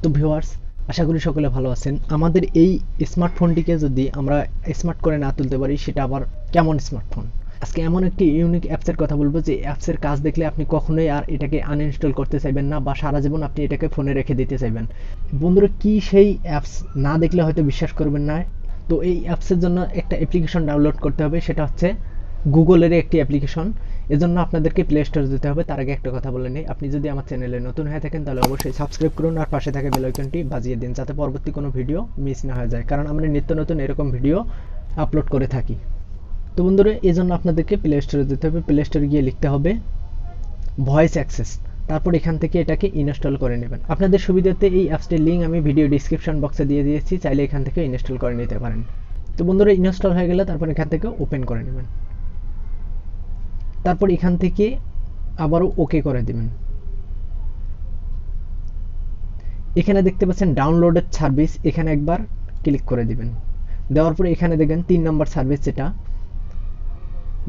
তো ভিউয়ার্স, আশা করি সকলে ভালো আছেন। আমাদের এই স্মার্টফোনটিকে যদি আমরা স্মার্ট করে না তুলতে পারি, সেটা আবার কেমন স্মার্টফোন? আজকে এমন একটি ইউনিক অ্যাপসের কথা বলবো যে অ্যাপসের কাজ দেখলে আপনি কখনোই আর এটাকে আনইনস্টল করতে চাইবেন না, বা সারা জীবন আপনি এটাকে ফোনে রেখে দিতে চাইবেন। বন্ধুরা, কি সেই অ্যাপস না দেখলে হয়তো বিশ্বাস করবেন না। তো এই অ্যাপসের জন্য একটা অ্যাপ্লিকেশন ডাউনলোড করতে হবে, সেটা হচ্ছে গুগলের একটি অ্যাপ্লিকেশন। এজন্য আপনাদেরকে প্লে স্টোরে যেতে হবে। তার আগে একটা কথা বলে নিই, আপনি যদি আমার চ্যানেলে নতুন হয়ে থাকেন তাহলে অবশ্যই সাবস্ক্রাইব করুন আর পাশে থাকা বেল আইকনটি বাজিয়ে দিন, যাতে পরবর্তী কোনো ভিডিও মিস না হয়ে যায়, কারণ আমরা নিত্য নতুন এরকম ভিডিও আপলোড করে থাকি। তো বন্ধুরা, এই জন্য আপনাদেরকে প্লে স্টোরে যেতে হবে। প্লে স্টোরে গিয়ে লিখতে হবে ভয়েস অ্যাক্সেস। তারপর এখান থেকে এটাকে ইনস্টল করে নেবেন। আপনাদের সুবিধার্থে এই অ্যাপসটির লিঙ্ক আমি ভিডিও ডিসক্রিপশন বক্সে দিয়ে দিয়েছি, চাইলে এখান থেকে ইনস্টল করে নিতে পারেন। তো বন্ধুরা, ইনস্টল হয়ে গেলে তারপর এখান থেকে ওপেন করে নেবেন। তারপর এখান থেকে আবারও ওকে করে দিবেন। এখানে দেখতে পাচ্ছেন ডাউনলোডের সার্ভিস, এখানে একবার ক্লিক করে দিবেন। দেওয়ার পরে এখানে দেখেন 3 নম্বর সার্ভিস, যেটা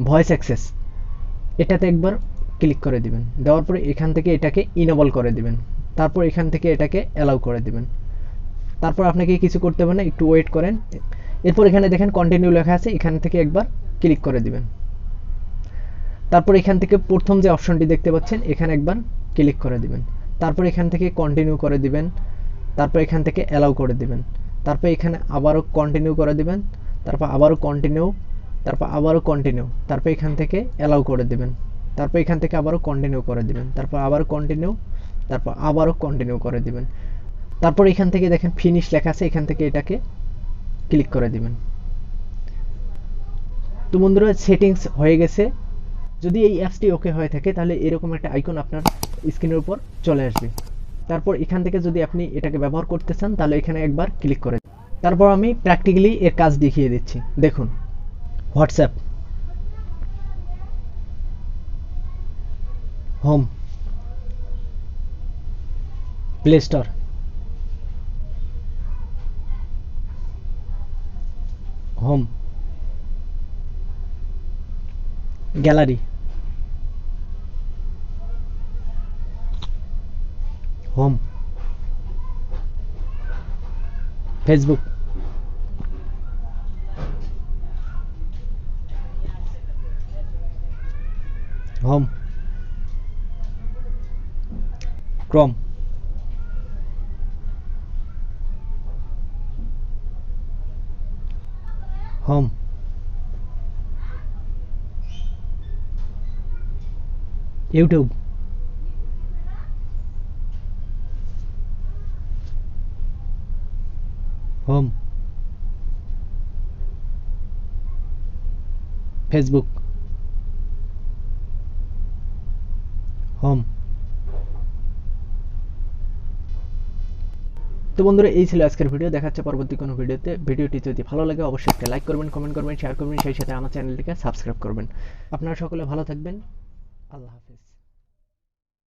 ভয়েস অ্যাক্সেস, এটাতে একবার ক্লিক করে দিবেন। দেওয়ার পরে এখান থেকে এটাকে ইনেবল করে দিবেন। তারপর এখান থেকে এটাকে অ্যালাউ করে দিবেন। তারপর আপনাকে কিছু করতে হবে না, একটু ওয়েট করেন। এরপর এখানে দেখেন কন্টিনিউ লেখা আছে, এখান থেকে একবার ক্লিক করে দিবেন। তারপর এখান থেকে প্রথম যে অপশনটি দেখতে পাচ্ছেন, এখানে একবার ক্লিক করে দিবেন। তারপর এখান থেকে কন্টিনিউ করে দিবেন। তারপর এখান থেকে অ্যালাউ করে দিবেন। তারপর এখানে আবারও কন্টিনিউ করে দিবেন। তারপর আবারও কন্টিনিউ। তারপর আবারও কন্টিনিউ। তারপর এখান থেকে অ্যালাউ করে দিবেন। তারপর এখান থেকে আবারও কন্টিনিউ করে দিবেন। তারপর আবারও কন্টিনিউ। তারপর আবারও কন্টিনিউ করে দিবেন। তারপর এখান থেকে দেখেন ফিনিশ লেখা আছে, এখান থেকে এটাকে ক্লিক করে দিবেন। তো বন্ধুরা, সেটিংস হয়ে গেছে। যদি এই অ্যাপসটি ওকে হয়ে থাকে তাহলে এরকম একটা আইকন আপনার স্ক্রিনের উপর চলে আসবে। তারপর এখান থেকে যদি আপনি এটাকে ব্যবহার করতে চান তাহলে এখানে একবার ক্লিক করে। তারপর আমি প্র্যাকটিক্যালি এর কাজ দেখিয়ে দিচ্ছি। দেখুন, WhatsApp, home, play store, home, gallery, home, Facebook, home, Chrome, home, YouTube, home, Facebook, home. তো বন্ধুরা, এই ছিল আজকের ভিডিও। দেখা হচ্ছে পরবর্তী কোনো ভিডিওতে। ভিডিওটি যদি ভালো লাগে অবশ্যই একটা লাইক করবেন, কমেন্ট করবেন, শেয়ার করবেন, সেই সাথে আমার চ্যানেলটিকে সাবস্ক্রাইব করবেন। আপনারা সকলে ভালো থাকবেন। আল্লাহ হাফেজ।